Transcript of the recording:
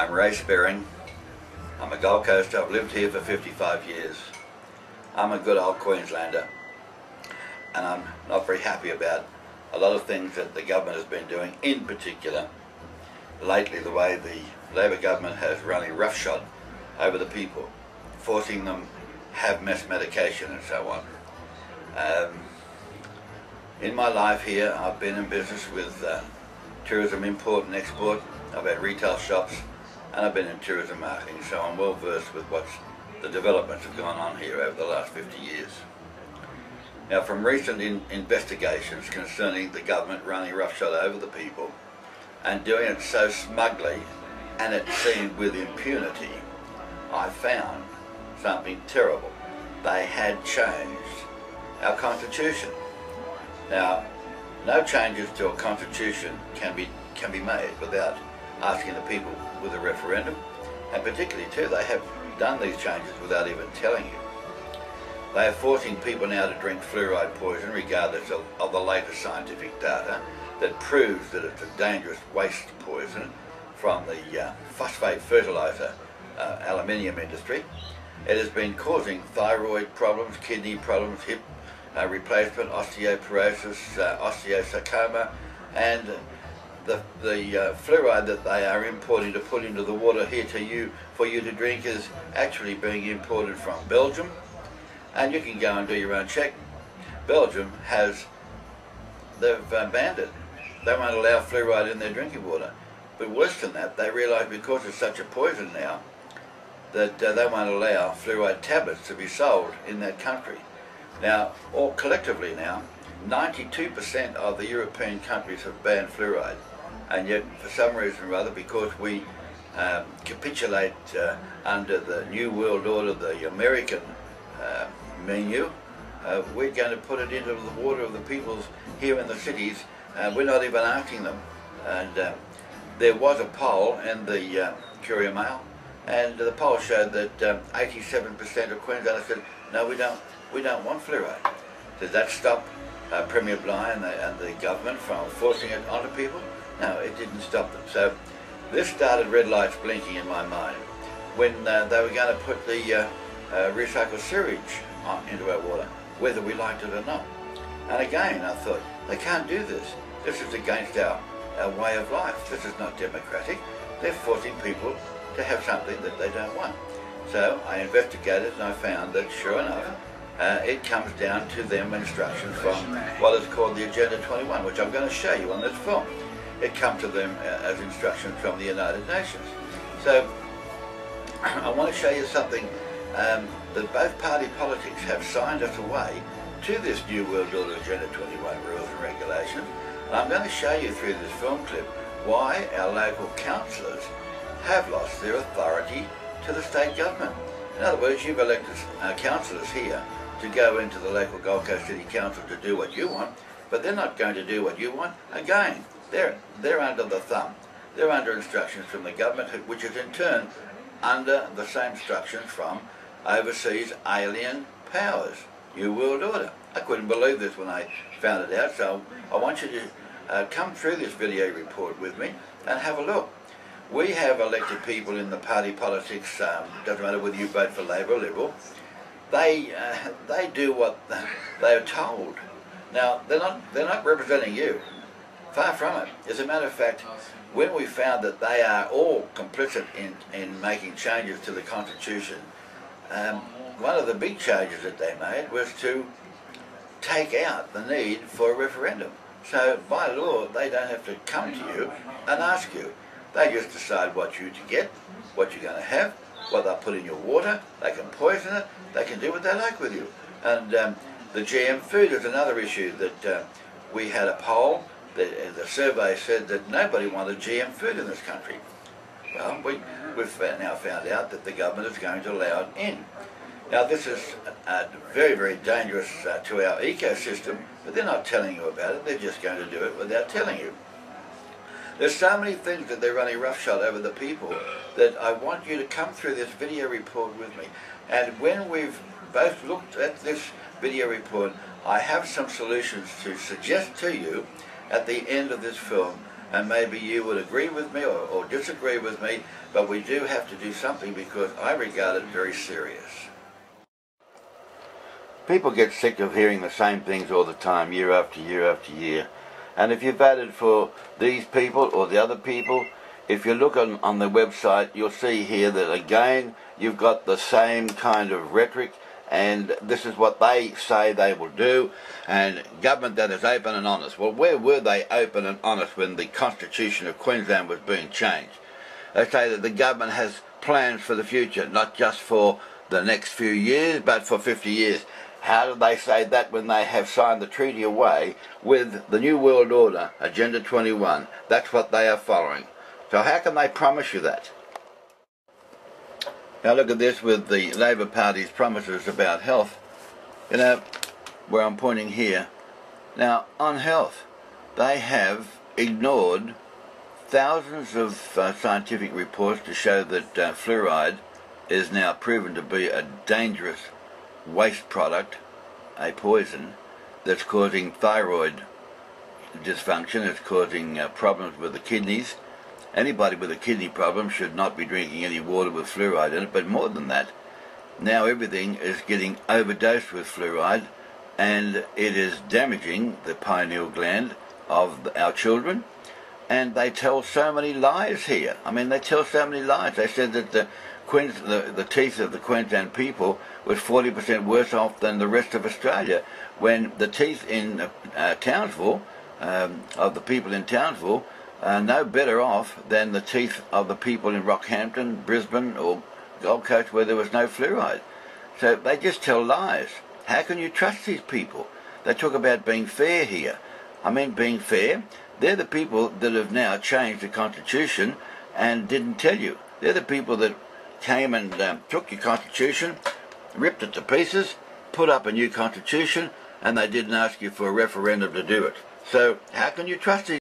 I'm Ray Spearing. I'm a Gold Coaster. I've lived here for 55 years. I'm a good old Queenslander, and I'm not very happy about a lot of things that the government has been doing, in particular lately the way the Labor government has running roughshod over the people, forcing them to have mass medication and so on. In my life here, I've been in business with tourism import and export. I've had retail shops, and I've been in tourism marketing, so I'm well versed with what's the developments have gone on here over the last 50 years. Now, from recent investigations concerning the government running roughshod over the people and doing it so smugly, and it seemed with impunity, I found something terrible. They had changed our constitution. Now, no changes to a constitution can be made without asking the people with a referendum, and particularly too, they have done these changes without even telling you. They are forcing people now to drink fluoride poison regardless of the latest scientific data that proves that it's a dangerous waste poison from the phosphate fertilizer aluminium industry. It has been causing thyroid problems, kidney problems, hip replacement, osteoporosis, osteosarcoma, and the fluoride that they are importing to put into the water here for you to drink is actually being imported from Belgium, and you can go and do your own check. Belgium they've banned it. They won't allow fluoride in their drinking water. But worse than that, they realise because it's such a poison now that they won't allow fluoride tablets to be sold in that country. Now, all collectively now, 92% of the European countries have banned fluoride, and yet for some reason or other, because we capitulate under the New World Order, the American menu, we're going to put it into the water of the peoples here in the cities. We're not even asking them. And there was a poll in the Courier Mail, and the poll showed that 87% of Queenslanders said, no, we don't want fluoride. Does that stop Premier Bligh and the government from forcing it onto people? No, it didn't stop them. So this started red lights blinking in my mind when they were going to put the recycled sewage into our water, whether we liked it or not. And again, I thought, they can't do this. This is against our way of life. This is not democratic. They're forcing people to have something that they don't want. So I investigated, and I found that, sure enough, it comes down to them instructions from what is called the Agenda 21, which I'm going to show you on this film. It comes to them as instructions from the United Nations. So I want to show you something that both party politics have signed us away to this New World Order Agenda 21 rules and regulations. And I'm going to show you through this film clip why our local councillors have lost their authority to the state government. In other words, you've elected councillors here to go into the local Gold Coast City Council to do what you want, but they're not going to do what you want. Again, they're under the thumb. They're under instructions from the government, which is in turn under the same instructions from overseas alien powers. New World Order. I couldn't believe this when I found it out, so I want you to come through this video report with me and have a look. We have elected people in the party politics, doesn't matter whether you vote for Labor or Liberal, they do what they are told. Now, they're not representing you. Far from it. As a matter of fact, when we found that they are all complicit in making changes to the Constitution, one of the big changes that they made was to take out the need for a referendum. So by law, they don't have to come to you and ask you. They just decide what you're to get, what you're going to have, what they'll put in your water. They can poison it. They can do what they like with you. And the GM food is another issue that we had a poll. The survey said that nobody wanted GM food in this country. Well, we've now found out that the government is going to allow it in. Now, this is very, very dangerous to our ecosystem, but they're not telling you about it. They're just going to do it without telling you. There's so many things that they're running roughshod over the people that I want you to come through this video report with me. And when we've both looked at this video report, I have some solutions to suggest to you at the end of this film and maybe you would agree with me or disagree with me, but we do have to do something because I regard it very serious. People get sick of hearing the same things all the time, year after year after year. And if you voted for these people or the other people, if you look on the website, you'll see here that again, you've got the same kind of rhetoric, and this is what they say they will do, and government that is open and honest. Well, where were they open and honest when the Constitution of Queensland was being changed? They say that the government has plans for the future, not just for the next few years, but for 50 years. How do they say that when they have signed the treaty away with the New World Order, Agenda 21? That's what they are following. So how can they promise you that? Now look at this with the Labor Party's promises about health. You know, where I'm pointing here. Now, on health, they have ignored thousands of scientific reports to show that fluoride is now proven to be a dangerous waste product, a poison, that's causing thyroid dysfunction, it's causing problems with the kidneys. Anybody with a kidney problem should not be drinking any water with fluoride in it, but more than that, now everything is getting overdosed with fluoride, and it is damaging the pineal gland of our children. And they tell so many lies here. I mean, they tell so many lies. They said that the teeth of the Queensland people was 40% worse off than the rest of Australia, when the teeth in Townsville, of the people in Townsville, are no better off than the teeth of the people in Rockhampton, Brisbane or Gold Coast where there was no fluoride. So they just tell lies. How can you trust these people? They talk about being fair here. I mean, being fair? They're the people that have now changed the Constitution and didn't tell you. They're the people that came and took your Constitution, ripped it to pieces, put up a new Constitution, and they didn't ask you for a referendum to do it. So how can you trust these